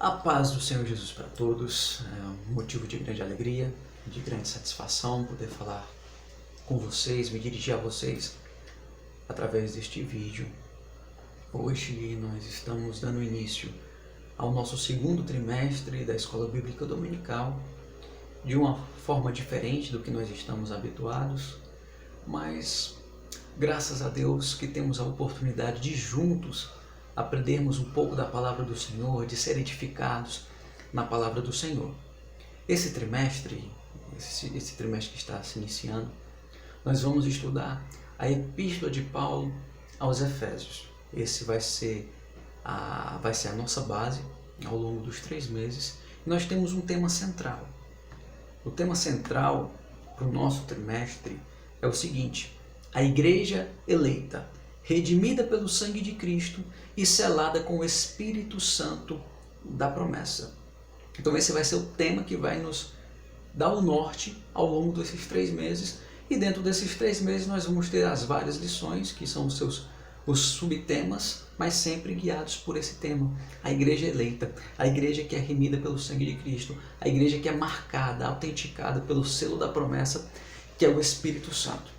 A paz do Senhor Jesus para todos, é um motivo de grande alegria, de grande satisfação poder falar com vocês, me dirigir a vocês através deste vídeo. Hoje nós estamos dando início ao nosso segundo trimestre da Escola Bíblica Dominical, de uma forma diferente do que nós estamos habituados, mas graças a Deus que temos a oportunidade de juntos aprendermos um pouco da palavra do Senhor, de ser edificados na palavra do Senhor. Esse trimestre que está se iniciando, nós vamos estudar a Epístola de Paulo aos Efésios. Esse vai ser a nossa base ao longo dos 3 meses. E nós temos um tema central. O tema central para o nosso trimestre é o seguinte: a igreja eleita, redimida pelo sangue de Cristo e selada com o Espírito Santo da promessa. Então esse vai ser o tema que vai nos dar o norte ao longo desses 3 meses. E dentro desses 3 meses nós vamos ter as várias lições, que são os subtemas, mas sempre guiados por esse tema. A igreja eleita, a igreja que é remida pelo sangue de Cristo, a igreja que é marcada, autenticada pelo selo da promessa, que é o Espírito Santo.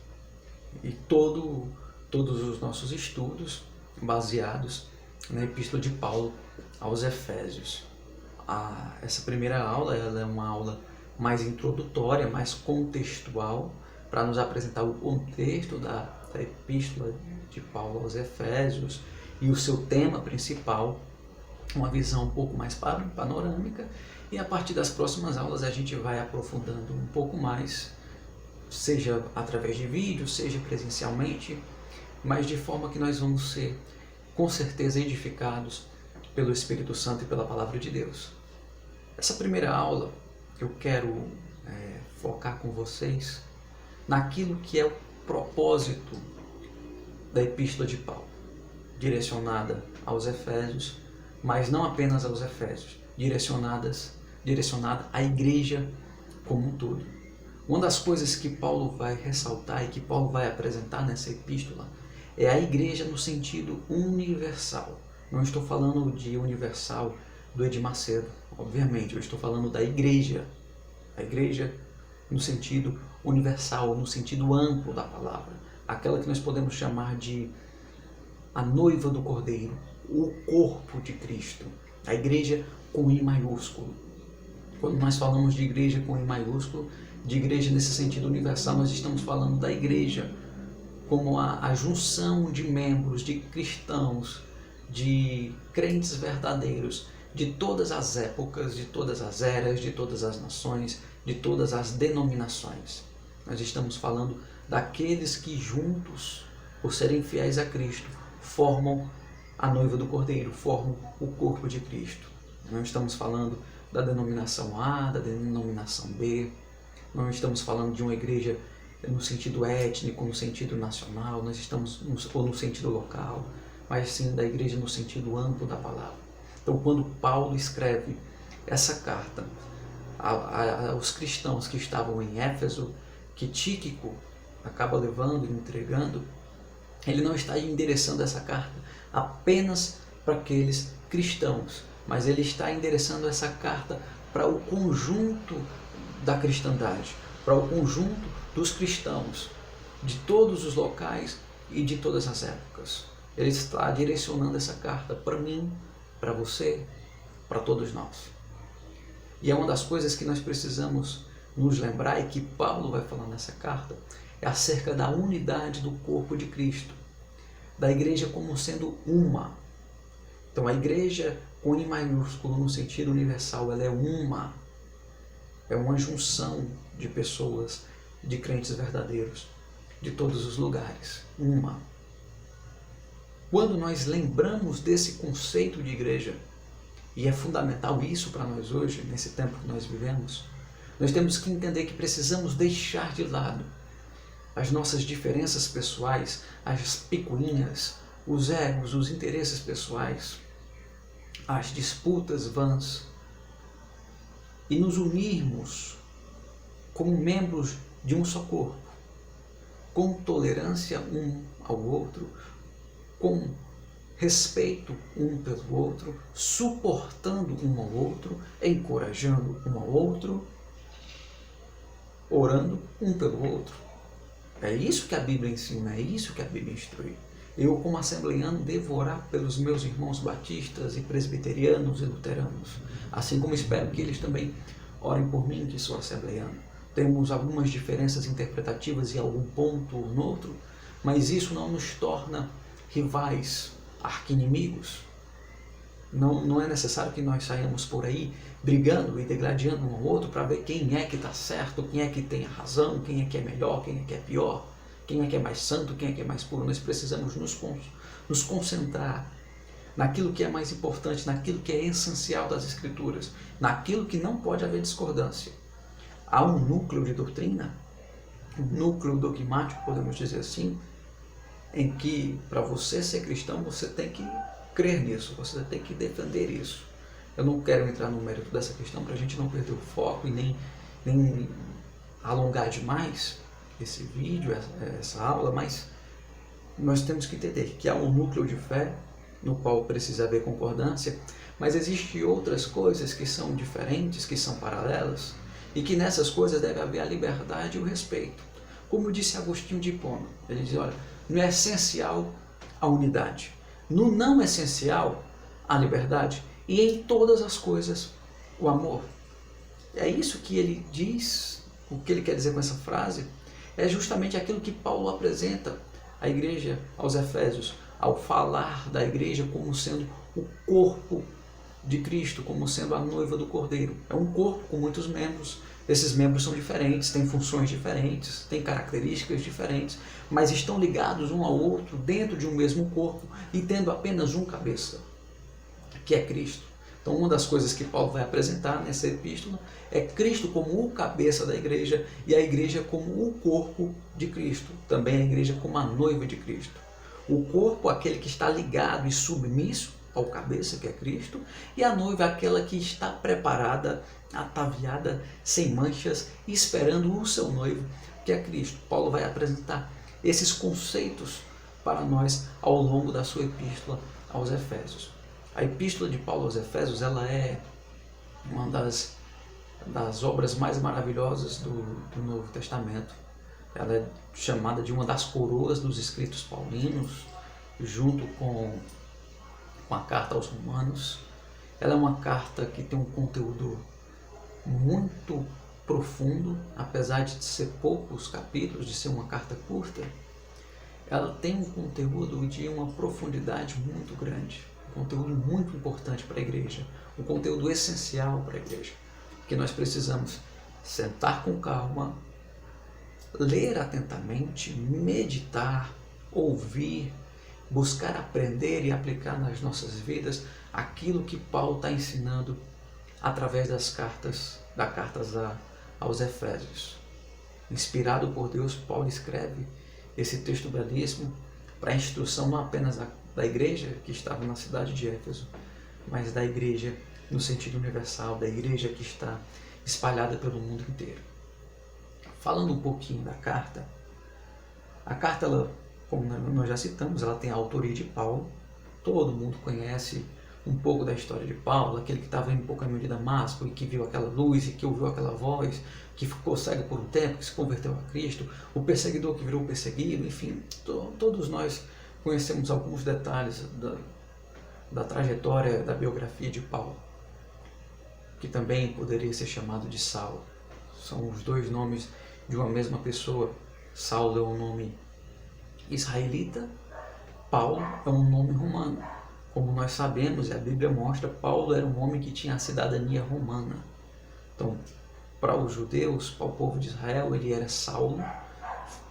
E todos os nossos estudos baseados na Epístola de Paulo aos Efésios. Essa primeira aula ela é uma aula mais introdutória, mais contextual, para nos apresentar o contexto da Epístola de Paulo aos Efésios e o seu tema principal, uma visão um pouco mais panorâmica, e a partir das próximas aulas a gente vai aprofundando um pouco mais, seja através de vídeo, seja presencialmente, mas de forma que nós vamos ser, com certeza, edificados pelo Espírito Santo e pela Palavra de Deus. Essa primeira aula eu quero focar com vocês naquilo que é o propósito da Epístola de Paulo, direcionada aos Efésios, mas não apenas aos Efésios, direcionada à igreja como um todo. Uma das coisas que Paulo vai ressaltar e que Paulo vai apresentar nessa epístola é a igreja no sentido universal. Não estou falando de universal do Edir Macedo, obviamente, eu estou falando da igreja. A igreja no sentido universal, no sentido amplo da palavra. Aquela que nós podemos chamar de a noiva do Cordeiro, o corpo de Cristo. A igreja com I maiúsculo. Quando nós falamos de igreja com I maiúsculo, de igreja nesse sentido universal, nós estamos falando da igreja como a junção de membros, de cristãos, de crentes verdadeiros, de todas as épocas, de todas as eras, de todas as nações, de todas as denominações. Nós estamos falando daqueles que juntos, por serem fiéis a Cristo, formam a noiva do Cordeiro, formam o corpo de Cristo. Não estamos falando da denominação A, da denominação B, não estamos falando de uma igreja no sentido étnico, no sentido nacional, nós estamos ou no sentido local, mas sim da igreja no sentido amplo da palavra. Então, quando Paulo escreve essa carta aos cristãos que estavam em Éfeso, que Tíquico acaba levando e entregando, ele não está endereçando essa carta apenas para aqueles cristãos, mas ele está endereçando essa carta para o conjunto da cristandade, para o conjunto dos cristãos, de todos os locais e de todas as épocas. Ele está direcionando essa carta para mim, para você, para todos nós. E é uma das coisas que nós precisamos nos lembrar e que Paulo vai falar nessa carta, é acerca da unidade do corpo de Cristo, da igreja como sendo uma. Então a igreja com I maiúsculo no sentido universal, ela é uma junção de pessoas, de crentes verdadeiros, de todos os lugares, uma. Quando nós lembramos desse conceito de igreja, e é fundamental isso para nós hoje, nesse tempo que nós vivemos, nós temos que entender que precisamos deixar de lado as nossas diferenças pessoais, as picuinhas, os egos, os interesses pessoais, as disputas vãs, e nos unirmos como membros de um só corpo, com tolerância um ao outro, com respeito um pelo outro, suportando um ao outro, encorajando um ao outro, orando um pelo outro. É isso que a Bíblia ensina, é isso que a Bíblia instrui. Eu, como assembleiano, devo orar pelos meus irmãos batistas e presbiterianos e luteranos, assim como espero que eles também orem por mim, que sou assembleiano. Temos algumas diferenças interpretativas em algum ponto ou no outro, mas isso não nos torna rivais, arqui-inimigos. Não é necessário que nós saiamos por aí brigando e degladiando um ao outro para ver quem é que está certo, quem é que tem a razão, quem é que é melhor, quem é que é pior, quem é que é mais santo, quem é que é mais puro. Nós precisamos nos concentrar naquilo que é mais importante, naquilo que é essencial das Escrituras, naquilo que não pode haver discordância. Há um núcleo de doutrina, um núcleo dogmático, podemos dizer assim, em que para você ser cristão você tem que crer nisso, você tem que defender isso. Eu não quero entrar no mérito dessa questão para a gente não perder o foco e nem alongar demais esse vídeo, essa aula, mas nós temos que entender que há um núcleo de fé no qual precisa haver concordância, mas existem outras coisas que são diferentes, que são paralelas, e que nessas coisas deve haver a liberdade e o respeito. Como disse Agostinho de Hipona, ele diz, olha, no essencial a unidade, no não essencial a liberdade, e em todas as coisas o amor. É isso que ele diz, o que ele quer dizer com essa frase, é justamente aquilo que Paulo apresenta à igreja, aos Efésios, ao falar da igreja como sendo o corpo de Cristo, como sendo a noiva do Cordeiro. É um corpo com muitos membros, esses membros são diferentes, têm funções diferentes, têm características diferentes, mas estão ligados um ao outro dentro de um mesmo corpo e tendo apenas um cabeça, que é Cristo. Então, uma das coisas que Paulo vai apresentar nessa epístola é Cristo como o cabeça da igreja e a igreja como o corpo de Cristo, também a igreja como a noiva de Cristo. O corpo, aquele que está ligado e submisso ao cabeça, que é Cristo, e a noiva, aquela que está preparada, ataviada, sem manchas, esperando o seu noivo, que é Cristo. Paulo vai apresentar esses conceitos para nós ao longo da sua epístola aos Efésios. A epístola de Paulo aos Efésios, ela é uma das obras mais maravilhosas do Novo Testamento. Ela é chamada de uma das coroas dos escritos paulinos, junto com a carta aos Romanos. Ela é uma carta que tem um conteúdo muito profundo, apesar de ser poucos capítulos, de ser uma carta curta. Ela tem um conteúdo de uma profundidade muito grande, um conteúdo muito importante para a igreja, um conteúdo essencial para a igreja, que nós precisamos sentar com calma, ler atentamente, meditar, ouvir, buscar aprender e aplicar nas nossas vidas aquilo que Paulo está ensinando através das cartas aos Efésios. Inspirado por Deus, Paulo escreve esse texto belíssimo para a instrução não apenas da igreja que estava na cidade de Éfeso, mas da igreja no sentido universal, da igreja que está espalhada pelo mundo inteiro. Falando um pouquinho da carta, a carta, ela, como nós já citamos, ela tem a autoria de Paulo. Todo mundo conhece um pouco da história de Paulo, aquele que estava indo por caminho de Damasco e que viu aquela luz e que ouviu aquela voz, que ficou cego por um tempo, que se converteu a Cristo, o perseguidor que virou perseguido, enfim, todos nós conhecemos alguns detalhes da trajetória, da biografia de Paulo, que também poderia ser chamado de Saulo. São os dois nomes de uma mesma pessoa. Saulo é um nome israelita, Paulo é um nome romano. Como nós sabemos, e a Bíblia mostra, Paulo era um homem que tinha a cidadania romana. Então, para os judeus, para o povo de Israel, ele era Saulo,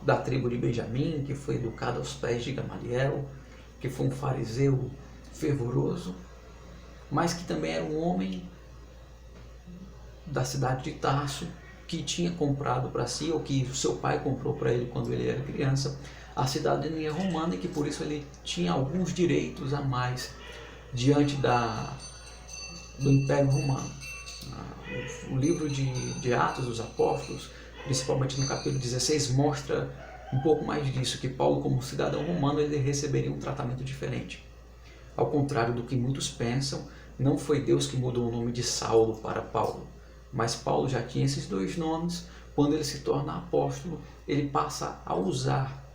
da tribo de Benjamim, que foi educado aos pés de Gamaliel, que foi um fariseu fervoroso, mas que também era um homem da cidade de Tarso, que tinha comprado para si, ou que o seu pai comprou para ele quando ele era criança, a cidadania romana, e que por isso ele tinha alguns direitos a mais diante do Império Romano. O livro de Atos dos Apóstolos, principalmente no capítulo 16, mostra um pouco mais disso, que Paulo, como cidadão romano, ele receberia um tratamento diferente. Ao contrário do que muitos pensam, não foi Deus que mudou o nome de Saulo para Paulo, mas Paulo já tinha esses dois nomes. Quando ele se torna apóstolo, ele passa a usar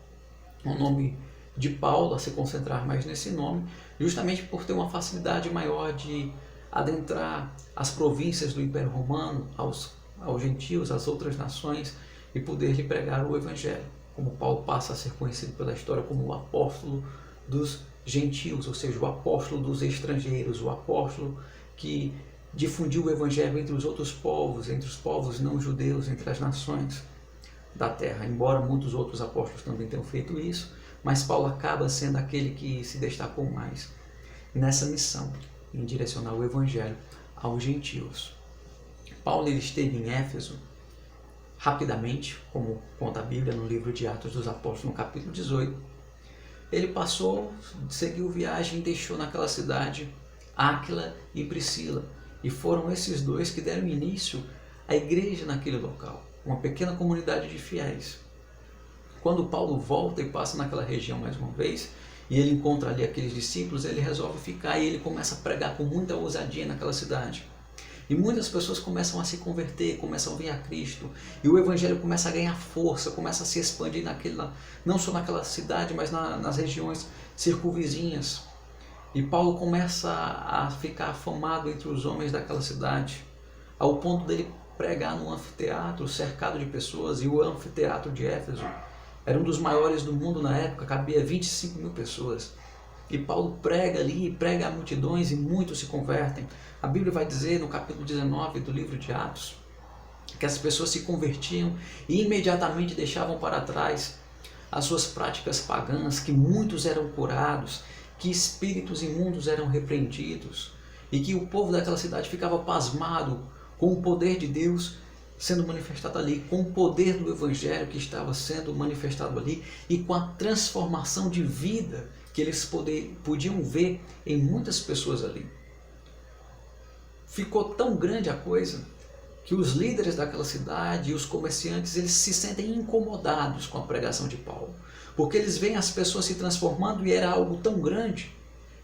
o nome de Paulo, a se concentrar mais nesse nome, justamente por ter uma facilidade maior de adentrar as províncias do Império Romano, aos gentios, às outras nações, e poder lhe pregar o Evangelho. Como Paulo passa a ser conhecido pela história como o apóstolo dos gentios, ou seja, o apóstolo dos estrangeiros, o apóstolo que difundiu o Evangelho entre os outros povos, entre os povos não judeus, entre as nações da terra. Embora muitos outros apóstolos também tenham feito isso, mas Paulo acaba sendo aquele que se destacou mais nessa missão, em direcionar o Evangelho aos gentios. Paulo ele esteve em Éfeso rapidamente, como conta a Bíblia no livro de Atos dos Apóstolos, no capítulo 18. Ele passou, seguiu viagem e deixou naquela cidade Áquila e Priscila. E foram esses dois que deram início à igreja naquele local, uma pequena comunidade de fiéis. Quando Paulo volta e passa naquela região mais uma vez, e ele encontra ali aqueles discípulos, ele resolve ficar e ele começa a pregar com muita ousadia naquela cidade. E muitas pessoas começam a se converter, começam a vir a Cristo, e o Evangelho começa a ganhar força, começa a se expandir não só naquela cidade, mas nas regiões circunvizinhas. E Paulo começa a ficar afamado entre os homens daquela cidade, ao ponto dele pregar num anfiteatro cercado de pessoas, e o anfiteatro de Éfeso era um dos maiores do mundo na época, cabia 25 mil pessoas. E Paulo prega ali, prega a multidões e muitos se convertem. A Bíblia vai dizer no capítulo 19 do livro de Atos que as pessoas se convertiam e imediatamente deixavam para trás as suas práticas pagãs, que muitos eram curados, que espíritos imundos eram repreendidos e que o povo daquela cidade ficava pasmado com o poder de Deus sendo manifestado ali, com o poder do Evangelho que estava sendo manifestado ali e com a transformação de vida que eles podiam ver em muitas pessoas ali. Ficou tão grande a coisa que os líderes daquela cidade e os comerciantes, eles se sentem incomodados com a pregação de Paulo, porque eles veem as pessoas se transformando e era algo tão grande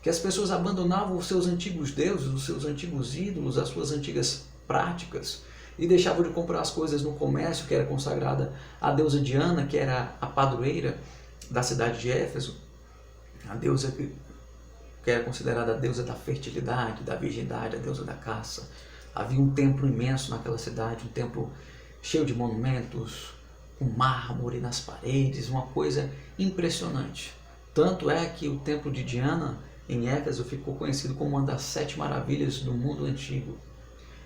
que as pessoas abandonavam os seus antigos deuses, os seus antigos ídolos, as suas antigas práticas, e deixavam de comprar as coisas no comércio que era consagrada à deusa Diana, que era a padroeira da cidade de Éfeso, a deusa que era considerada a deusa da fertilidade, da virgindade, a deusa da caça. Havia um templo imenso naquela cidade, um templo cheio de monumentos, com mármore nas paredes, uma coisa impressionante. Tanto é que o templo de Diana, em Éfeso, ficou conhecido como uma das 7 maravilhas do mundo antigo.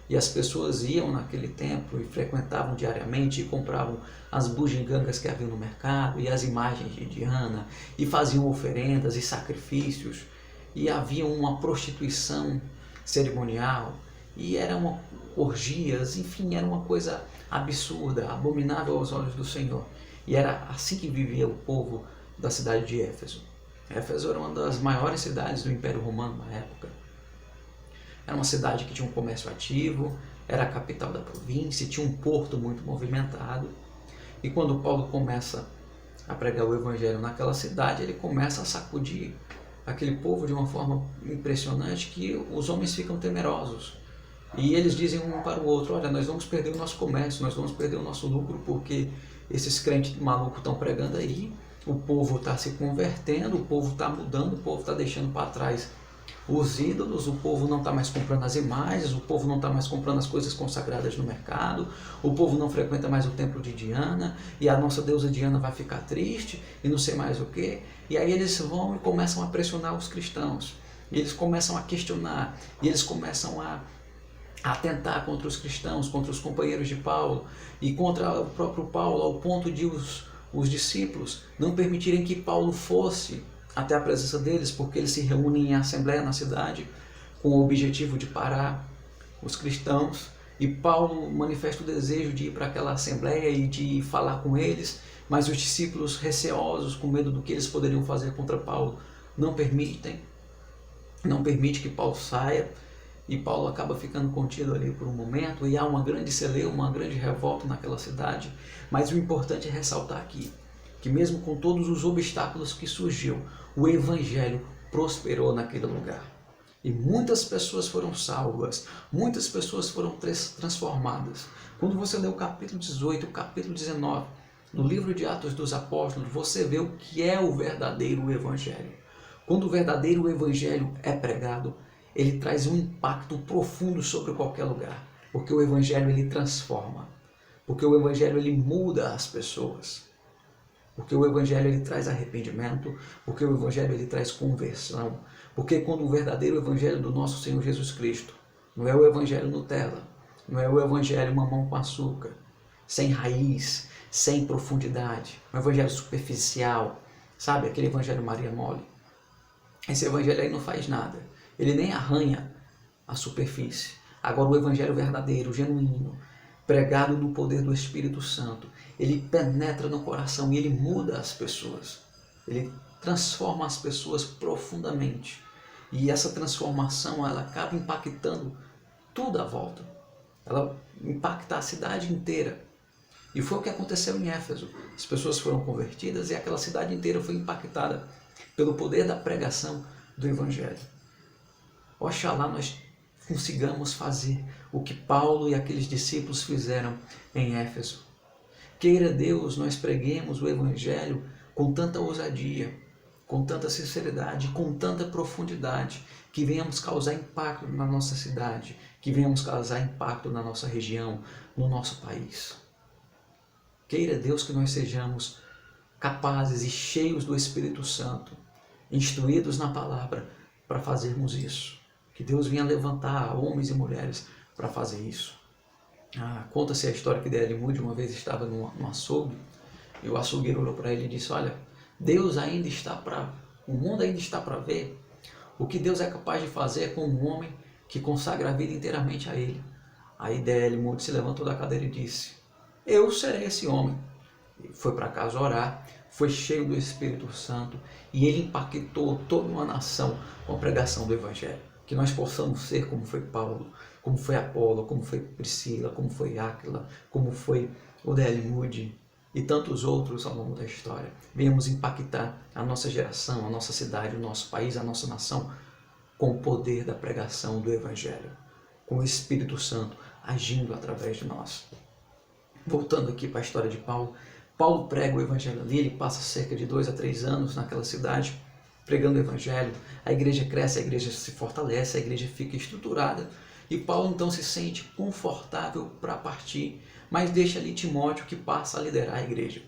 E as pessoas iam naquele templo e frequentavam diariamente e compravam as bugigangas que havia no mercado e as imagens de Diana e faziam oferendas e sacrifícios, e havia uma prostituição cerimonial e eram orgias, enfim, era uma coisa absurda, abominável aos olhos do Senhor. E era assim que vivia o povo da cidade de Éfeso. Éfeso era uma das maiores cidades do Império Romano na época. Era uma cidade que tinha um comércio ativo, era a capital da província, tinha um porto muito movimentado. E quando Paulo começa a pregar o Evangelho naquela cidade, ele começa a sacudir aquele povo de uma forma impressionante que os homens ficam temerosos. E eles dizem um para o outro: olha, nós vamos perder o nosso comércio, nós vamos perder o nosso lucro, porque esses crentes malucos estão pregando aí, o povo está se convertendo, o povo está mudando, o povo está deixando para trás os ídolos, o povo não está mais comprando as imagens, o povo não está mais comprando as coisas consagradas no mercado, o povo não frequenta mais o templo de Diana, e a nossa deusa Diana vai ficar triste, e não sei mais o que. E aí eles vão e começam a pressionar os cristãos, e eles começam a questionar, e eles começam a atentar contra os cristãos, contra os companheiros de Paulo, e contra o próprio Paulo, ao ponto de os discípulos não permitirem que Paulo fosse até a presença deles, porque eles se reúnem em assembleia na cidade com o objetivo de parar os cristãos, e Paulo manifesta o desejo de ir para aquela assembleia e de falar com eles, mas os discípulos, receosos, com medo do que eles poderiam fazer contra Paulo, não permite que Paulo saia, e Paulo acaba ficando contido ali por um momento, e há uma grande celeuma, uma grande revolta naquela cidade. Mas o importante é ressaltar aqui que mesmo com todos os obstáculos que surgiu, o Evangelho prosperou naquele lugar. E muitas pessoas foram salvas, muitas pessoas foram transformadas. Quando você lê o capítulo 18, o capítulo 19, no livro de Atos dos Apóstolos, você vê o que é o verdadeiro evangelho. Quando o verdadeiro evangelho é pregado, ele traz um impacto profundo sobre qualquer lugar, porque o evangelho ele transforma, porque o evangelho ele muda as pessoas, porque o evangelho ele traz arrependimento, porque o evangelho ele traz conversão, porque quando o verdadeiro evangelho do nosso Senhor Jesus Cristo, não é o evangelho Nutella, não é o evangelho mamão com açúcar, sem raiz, sem profundidade, um evangelho superficial, sabe, aquele evangelho Maria Mole. Esse evangelho aí não faz nada, ele nem arranha a superfície. Agora o evangelho verdadeiro, genuíno, pregado no poder do Espírito Santo, ele penetra no coração e ele muda as pessoas, ele transforma as pessoas profundamente, e essa transformação ela acaba impactando tudo à volta, ela impacta a cidade inteira. E foi o que aconteceu em Éfeso. As pessoas foram convertidas e aquela cidade inteira foi impactada pelo poder da pregação do Evangelho. Oxalá nós consigamos fazer o que Paulo e aqueles discípulos fizeram em Éfeso. Queira Deus, nós preguemos o Evangelho com tanta ousadia, com tanta sinceridade, com tanta profundidade, que venhamos causar impacto na nossa cidade, que venhamos causar impacto na nossa região, no nosso país. Queira Deus que nós sejamos capazes e cheios do Espírito Santo, instruídos na palavra para fazermos isso. Que Deus venha levantar homens e mulheres para fazer isso. Conta-se a história que D.L. Moody uma vez estava no açougue, e o açougueiro olhou para ele e disse: olha, o mundo ainda está para ver o que Deus é capaz de fazer com um homem que consagra a vida inteiramente a Ele. Aí D.L. Moody se levantou da cadeira e disse: eu serei esse homem. Foi para casa orar, foi cheio do Espírito Santo e ele impactou toda uma nação com a pregação do Evangelho. Que nós possamos ser como foi Paulo, como foi Apolo, como foi Priscila, como foi Áquila, como foi o D.L. Moody e tantos outros ao longo da história. Venhamos impactar a nossa geração, a nossa cidade, o nosso país, a nossa nação com o poder da pregação do Evangelho, com o Espírito Santo agindo através de nós. Voltando aqui para a história de Paulo, Paulo prega o Evangelho ali, ele passa cerca de 2 a 3 anos naquela cidade, pregando o Evangelho, a igreja cresce, a igreja se fortalece, a igreja fica estruturada, e Paulo então se sente confortável para partir, mas deixa ali Timóteo que passa a liderar a igreja.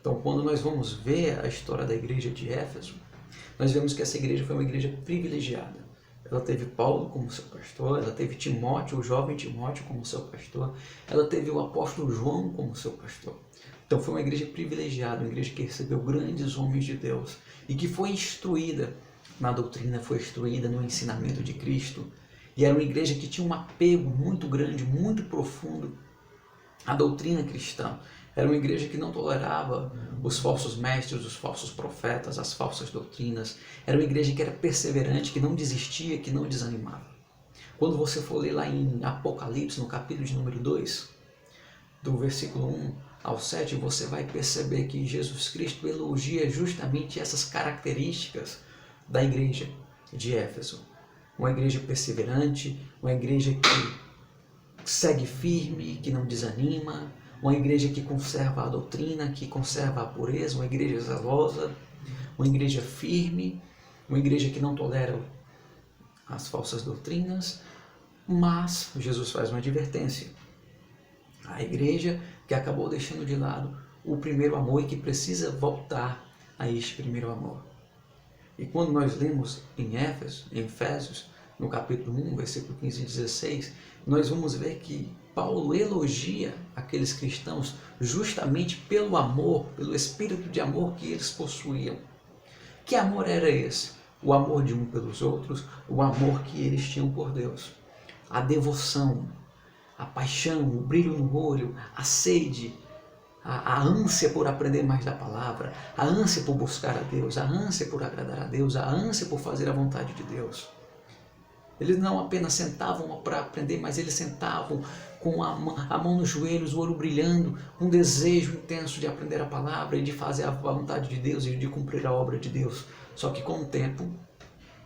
Então quando nós vamos ver a história da igreja de Éfeso, nós vemos que essa igreja foi uma igreja privilegiada. Ela teve Paulo como seu pastor, ela teve Timóteo, o jovem Timóteo como seu pastor, ela teve o apóstolo João como seu pastor. Então foi uma igreja privilegiada, uma igreja que recebeu grandes homens de Deus e que foi instruída na doutrina, foi instruída no ensinamento de Cristo. E era uma igreja que tinha um apego muito grande, muito profundo à doutrina cristã. Era uma igreja que não tolerava os falsos mestres, os falsos profetas, as falsas doutrinas. Era uma igreja que era perseverante, que não desistia, que não desanimava. Quando você for ler lá em Apocalipse, no capítulo de número 2, do versículo 1 ao 7, você vai perceber que Jesus Cristo elogia justamente essas características da igreja de Éfeso. Uma igreja perseverante, uma igreja que segue firme, que não desanima, uma igreja que conserva a doutrina, que conserva a pureza, uma igreja zelosa, uma igreja firme, uma igreja que não tolera as falsas doutrinas, mas Jesus faz uma advertência. A igreja que acabou deixando de lado o primeiro amor e que precisa voltar a este primeiro amor. E quando nós lemos em Efésios, no capítulo 1, versículo 15 e 16, nós vamos ver que Paulo elogia aqueles cristãos justamente pelo amor, pelo espírito de amor que eles possuíam. Que amor era esse? O amor de um pelos outros, o amor que eles tinham por Deus. A devoção, a paixão, o brilho no olho, a sede, a ânsia por aprender mais da palavra, a ânsia por buscar a Deus, a ânsia por agradar a Deus, a ânsia por fazer a vontade de Deus. Eles não apenas sentavam para aprender, mas eles sentavam com a mão nos joelhos, o olho brilhando, um desejo intenso de aprender a palavra e de fazer a vontade de Deus e de cumprir a obra de Deus. Só que com o tempo,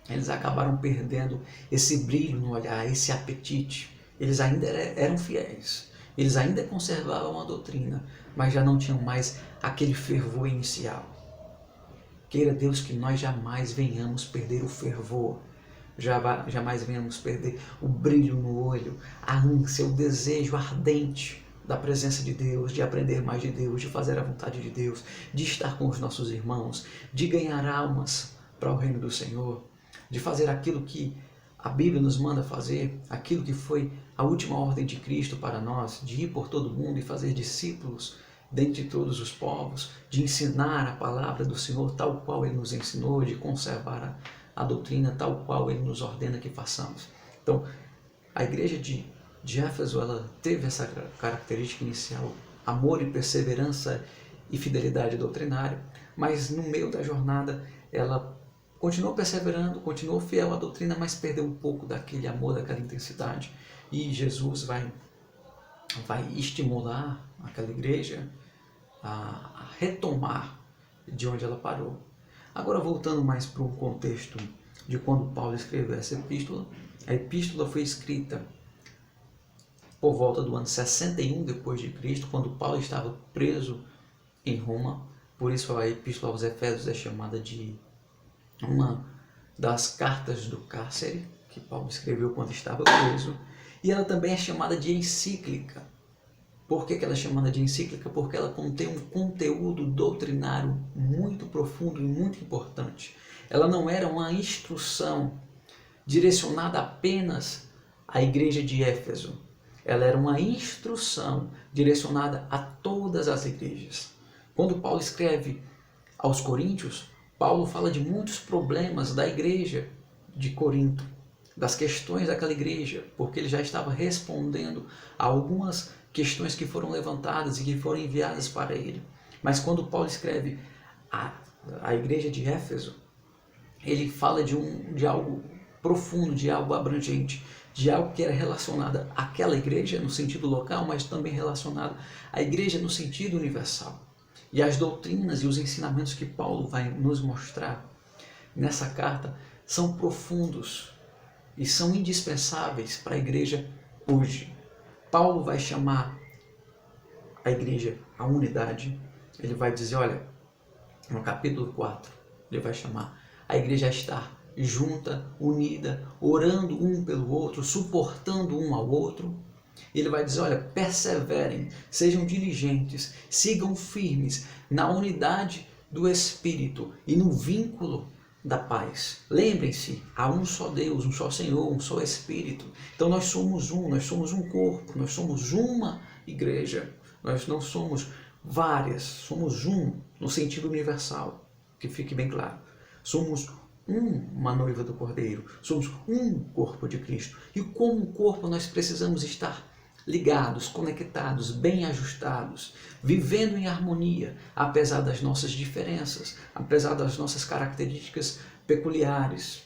eles acabaram perdendo esse brilho no olhar, esse apetite. Eles ainda eram fiéis, eles ainda conservavam a doutrina, mas já não tinham mais aquele fervor inicial. Queira Deus que nós jamais venhamos perder o fervor, jamais venhamos perder o brilho no olho, a ânsia, o desejo ardente da presença de Deus, de aprender mais de Deus, de fazer a vontade de Deus, de estar com os nossos irmãos, de ganhar almas para o reino do Senhor, de fazer aquilo que a Bíblia nos manda fazer, aquilo que foi a última ordem de Cristo para nós, de ir por todo mundo e fazer discípulos dentre todos os povos, de ensinar a palavra do Senhor tal qual Ele nos ensinou, de conservar a doutrina tal qual Ele nos ordena que façamos. Então, a igreja de Éfeso, ela teve essa característica inicial, amor e perseverança e fidelidade doutrinária, mas no meio da jornada ela continuou perseverando, continuou fiel à doutrina, mas perdeu um pouco daquele amor, daquela intensidade. E Jesus vai estimular aquela igreja a retomar de onde ela parou. Agora, voltando mais para o contexto de quando Paulo escreveu essa epístola, a epístola foi escrita por volta do ano 61 depois de Cristo, quando Paulo estava preso em Roma. Por isso a epístola aos Efésios é chamada de uma das cartas do cárcere que Paulo escreveu quando estava preso, e ela também é chamada de encíclica. Por que ela é chamada de encíclica? Porque ela contém um conteúdo doutrinário muito profundo e muito importante. Ela não era uma instrução direcionada apenas à igreja de Éfeso. Ela era uma instrução direcionada a todas as igrejas. Quando Paulo escreve aos Coríntios, Paulo fala de muitos problemas da igreja de Corinto, das questões daquela igreja, porque ele já estava respondendo a algumas questões que foram levantadas e que foram enviadas para ele. Mas quando Paulo escreve a igreja de Éfeso, ele fala de algo profundo, de algo abrangente, de algo que era relacionado àquela igreja no sentido local, mas também relacionado à igreja no sentido universal. E as doutrinas e os ensinamentos que Paulo vai nos mostrar nessa carta são profundos e são indispensáveis para a igreja hoje. Paulo vai chamar a igreja à unidade. Ele vai dizer, olha, no capítulo 4, ele vai chamar a igreja a estar junta, unida, orando um pelo outro, suportando um ao outro. Ele vai dizer, olha, perseverem, sejam diligentes, sigam firmes na unidade do Espírito e no vínculo da paz. Lembrem-se, há um só Deus, um só Senhor, um só Espírito. Então nós somos um corpo, nós somos uma igreja. Nós não somos várias, somos um no sentido universal, que fique bem claro. Somos uma noiva do Cordeiro, somos um corpo de Cristo. E como um corpo nós precisamos estar ligados, conectados, bem ajustados, vivendo em harmonia, apesar das nossas diferenças, apesar das nossas características peculiares,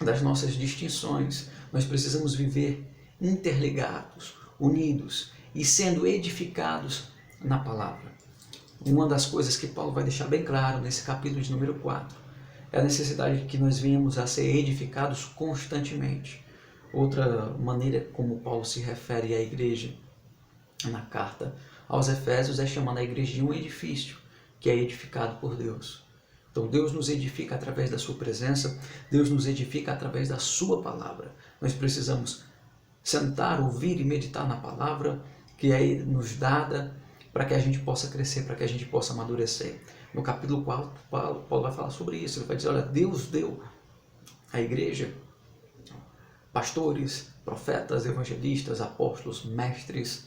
das nossas distinções. Nós precisamos viver interligados, unidos e sendo edificados na palavra. Uma das coisas que Paulo vai deixar bem claro nesse capítulo de número 4 é a necessidade de que nós venhamos a ser edificados constantemente. Outra maneira como Paulo se refere à igreja na carta aos Efésios é chamando a igreja de um edifício que é edificado por Deus. Então Deus nos edifica através da sua presença, Deus nos edifica através da sua palavra. Nós precisamos sentar, ouvir e meditar na palavra que é nos dada para que a gente possa crescer, para que a gente possa amadurecer. No capítulo 4, Paulo vai falar sobre isso. Ele vai dizer, olha, Deus deu à igreja pastores, profetas, evangelistas, apóstolos, mestres,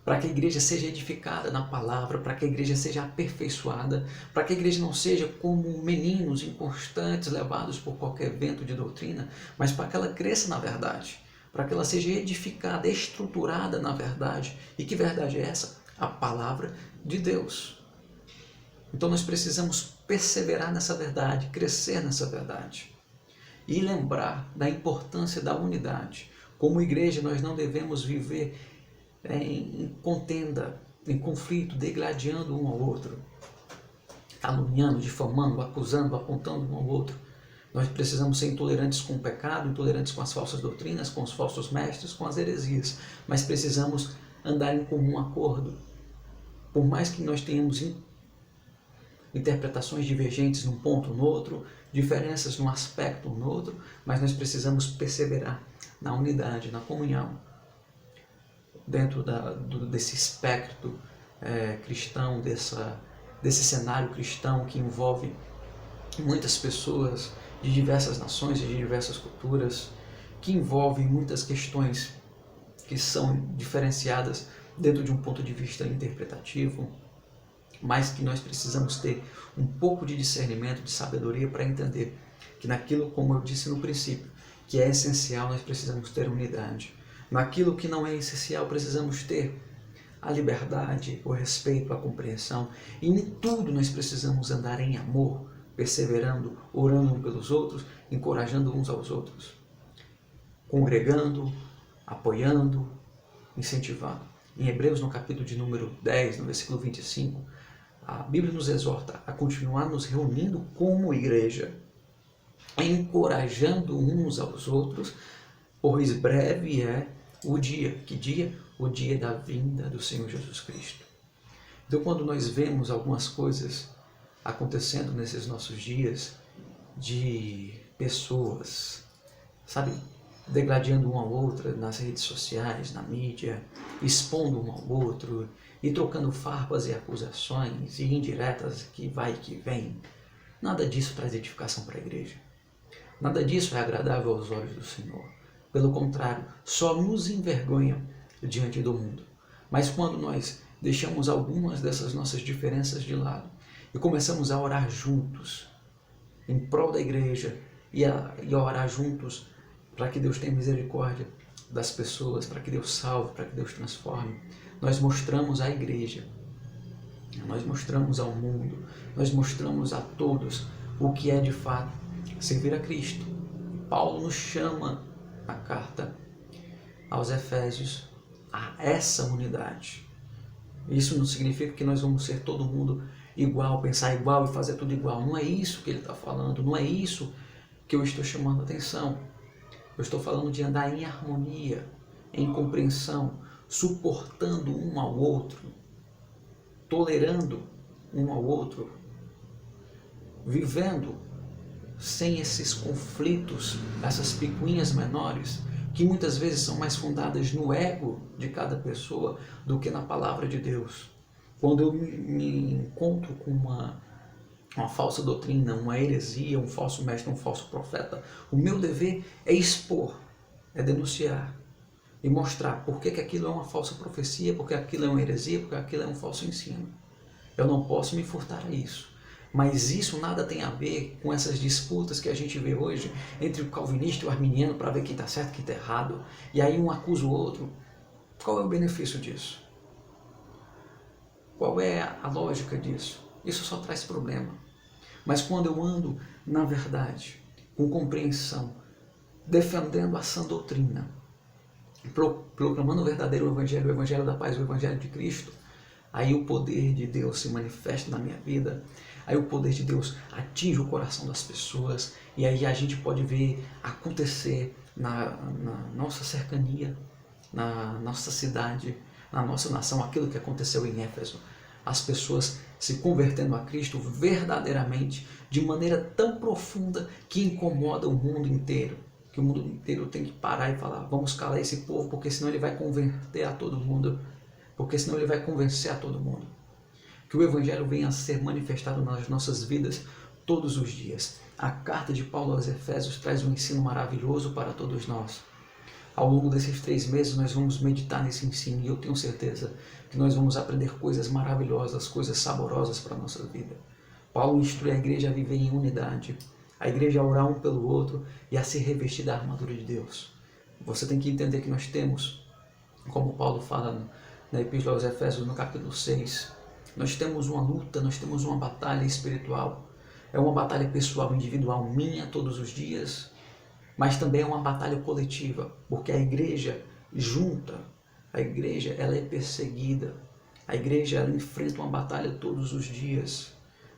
para que a igreja seja edificada na palavra, para que a igreja seja aperfeiçoada, para que a igreja não seja como meninos inconstantes levados por qualquer vento de doutrina, mas para que ela cresça na verdade, para que ela seja edificada, estruturada na verdade. E que verdade é essa? A palavra de Deus. Então nós precisamos perseverar nessa verdade, crescer nessa verdade. E lembrar da importância da unidade. Como igreja, nós não devemos viver em contenda, em conflito, degladiando um ao outro, caluniando, difamando, acusando, apontando um ao outro. Nós precisamos ser intolerantes com o pecado, intolerantes com as falsas doutrinas, com os falsos mestres, com as heresias, mas precisamos andar em comum acordo. Por mais que nós tenhamos interpretações divergentes num ponto ou no outro, diferenças num aspecto ou no outro, mas nós precisamos perseverar na unidade, na comunhão, dentro desse espectro cristão, desse cenário cristão que envolve muitas pessoas de diversas nações e de diversas culturas, que envolve muitas questões que são diferenciadas dentro de um ponto de vista interpretativo, mas que nós precisamos ter um pouco de discernimento, de sabedoria para entender que naquilo, como eu disse no princípio, que é essencial, nós precisamos ter unidade. Naquilo que não é essencial, precisamos ter a liberdade, o respeito, a compreensão. E em tudo nós precisamos andar em amor, perseverando, orando uns pelos outros, encorajando uns aos outros, congregando, apoiando, incentivando. Em Hebreus, no capítulo de número 10, no versículo 25, a Bíblia nos exorta a continuar nos reunindo como igreja, encorajando uns aos outros, pois breve é o dia. Que dia? O dia da vinda do Senhor Jesus Cristo. Então, quando nós vemos algumas coisas acontecendo nesses nossos dias, de pessoas, sabe, degladiando um ao outro nas redes sociais, na mídia, expondo um ao outro e trocando farpas e acusações e indiretas que vai e que vem, nada disso traz edificação para a igreja. Nada disso é agradável aos olhos do Senhor. Pelo contrário, só nos envergonha diante do mundo. Mas quando nós deixamos algumas dessas nossas diferenças de lado e começamos a orar juntos em prol da igreja e a orar juntos para que Deus tenha misericórdia das pessoas, para que Deus salve, para que Deus transforme, nós mostramos à igreja, nós mostramos ao mundo, nós mostramos a todos o que é de fato servir a Cristo. Paulo nos chama na carta aos Efésios a essa unidade. Isso não significa que nós vamos ser todo mundo igual, pensar igual e fazer tudo igual. Não é isso que ele está falando, não é isso que eu estou chamando a atenção. Eu estou falando de andar em harmonia, em compreensão, suportando um ao outro, tolerando um ao outro, vivendo sem esses conflitos, essas picuinhas menores, que muitas vezes são mais fundadas no ego de cada pessoa do que na palavra de Deus. Quando eu me encontro com uma falsa doutrina, uma heresia, um falso mestre, um falso profeta, o meu dever é expor, é denunciar e mostrar por que aquilo é uma falsa profecia, porque aquilo é uma heresia, porque aquilo é um falso ensino. Eu não posso me furtar a isso. Mas isso nada tem a ver com essas disputas que a gente vê hoje entre o calvinista e o arminiano para ver quem está certo e quem está errado. E aí um acusa o outro. Qual é o benefício disso? Qual é a lógica disso? Isso só traz problema. Mas quando eu ando na verdade, com compreensão, defendendo a sã doutrina, proclamando o verdadeiro evangelho, o evangelho da paz, o evangelho de Cristo, aí o poder de Deus se manifesta na minha vida, aí o poder de Deus atinge o coração das pessoas, e aí a gente pode ver acontecer na nossa cercania, na nossa cidade, na nossa nação, aquilo que aconteceu em Éfeso. As pessoas se convertendo a Cristo verdadeiramente, de maneira tão profunda que incomoda o mundo inteiro, que o mundo inteiro tem que parar e falar, vamos calar esse povo, porque senão ele vai converter a todo mundo, porque senão ele vai convencer a todo mundo. Que o Evangelho venha a ser manifestado nas nossas vidas todos os dias. A carta de Paulo aos Efésios traz um ensino maravilhoso para todos nós. Ao longo desses 3 meses nós vamos meditar nesse ensino e eu tenho certeza que nós vamos aprender coisas maravilhosas, coisas saborosas para a nossa vida. Paulo instrui a igreja a viver em unidade, a igreja a orar um pelo outro e a se revestir da armadura de Deus. Você tem que entender que nós temos, como Paulo fala na Epístola aos Efésios, no capítulo 6, nós temos uma luta, nós temos uma batalha espiritual. É uma batalha pessoal, individual, minha todos os dias, mas também é uma batalha coletiva, porque a igreja junta, a igreja ela é perseguida, a igreja ela enfrenta uma batalha todos os dias,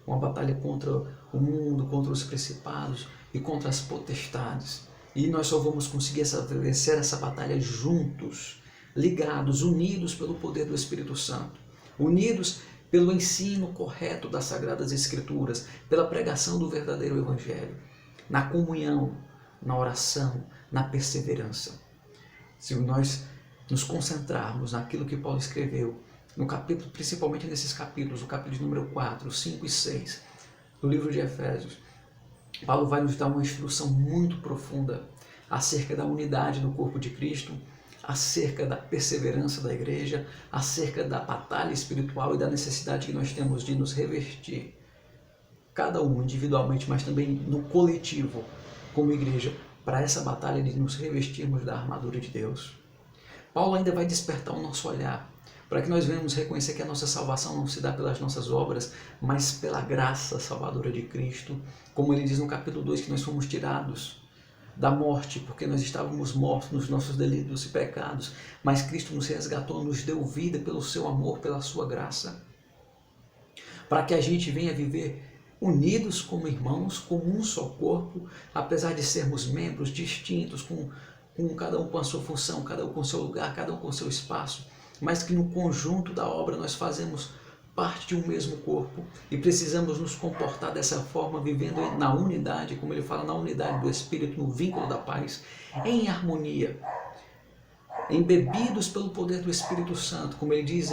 uma batalha contra o mundo, contra os principados e contra as potestades. E nós só vamos conseguir vencer essa batalha juntos, ligados, unidos pelo poder do Espírito Santo, unidos pelo ensino correto das Sagradas Escrituras, pela pregação do verdadeiro Evangelho, na comunhão, na oração, na perseverança. Se nós nos concentrarmos naquilo que Paulo escreveu, no capítulo, principalmente nesses capítulos, o capítulo número 4, 5 e 6, do livro de Efésios, Paulo vai nos dar uma instrução muito profunda acerca da unidade do corpo de Cristo, acerca da perseverança da igreja, acerca da batalha espiritual e da necessidade que nós temos de nos revestir, cada um individualmente, mas também no coletivo, como igreja, para essa batalha de nos revestirmos da armadura de Deus. Paulo ainda vai despertar o nosso olhar, para que nós venhamos reconhecer que a nossa salvação não se dá pelas nossas obras, mas pela graça salvadora de Cristo, como ele diz no capítulo 2, que nós fomos tirados da morte, porque nós estávamos mortos nos nossos delitos e pecados, mas Cristo nos resgatou, nos deu vida pelo seu amor, pela sua graça, para que a gente venha viver unidos como irmãos, como um só corpo, apesar de sermos membros distintos, com cada um com a sua função, cada um com o seu lugar, cada um com o seu espaço, mas que no conjunto da obra nós fazemos parte de um mesmo corpo e precisamos nos comportar dessa forma, vivendo na unidade, como ele fala, na unidade do Espírito, no vínculo da paz, em harmonia, embebidos pelo poder do Espírito Santo, como ele diz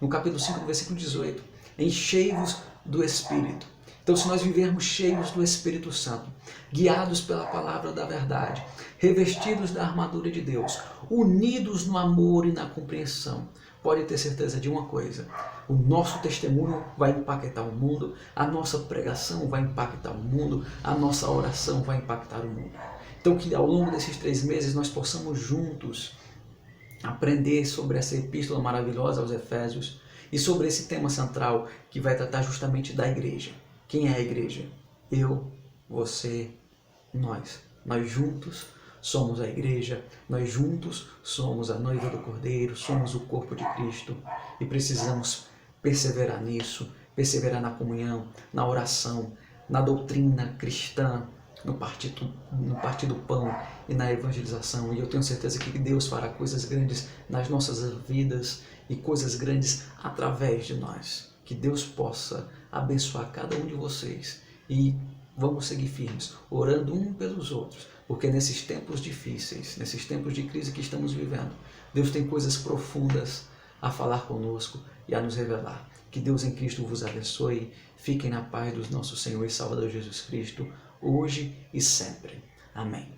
no capítulo 5, versículo 18, enchei-vos do Espírito. Então, se nós vivermos cheios do Espírito Santo, guiados pela palavra da verdade, revestidos da armadura de Deus, unidos no amor e na compreensão, pode ter certeza de uma coisa: o nosso testemunho vai impactar o mundo, a nossa pregação vai impactar o mundo, a nossa oração vai impactar o mundo. Então, que ao longo desses 3 meses nós possamos juntos aprender sobre essa epístola maravilhosa aos Efésios e sobre esse tema central que vai tratar justamente da igreja. Quem é a igreja? Eu, você, nós. Nós juntos somos a igreja, nós juntos somos a noiva do Cordeiro, somos o corpo de Cristo e precisamos perseverar nisso, perseverar na comunhão, na oração, na doutrina cristã, no partir do pão e na evangelização. E eu tenho certeza que Deus fará coisas grandes nas nossas vidas e coisas grandes através de nós. Que Deus possa abençoar cada um de vocês e vamos seguir firmes, orando um pelos outros, porque nesses tempos difíceis, nesses tempos de crise que estamos vivendo, Deus tem coisas profundas a falar conosco e a nos revelar. Que Deus em Cristo vos abençoe. Fiquem na paz do nosso Senhor e Salvador Jesus Cristo, hoje e sempre. Amém.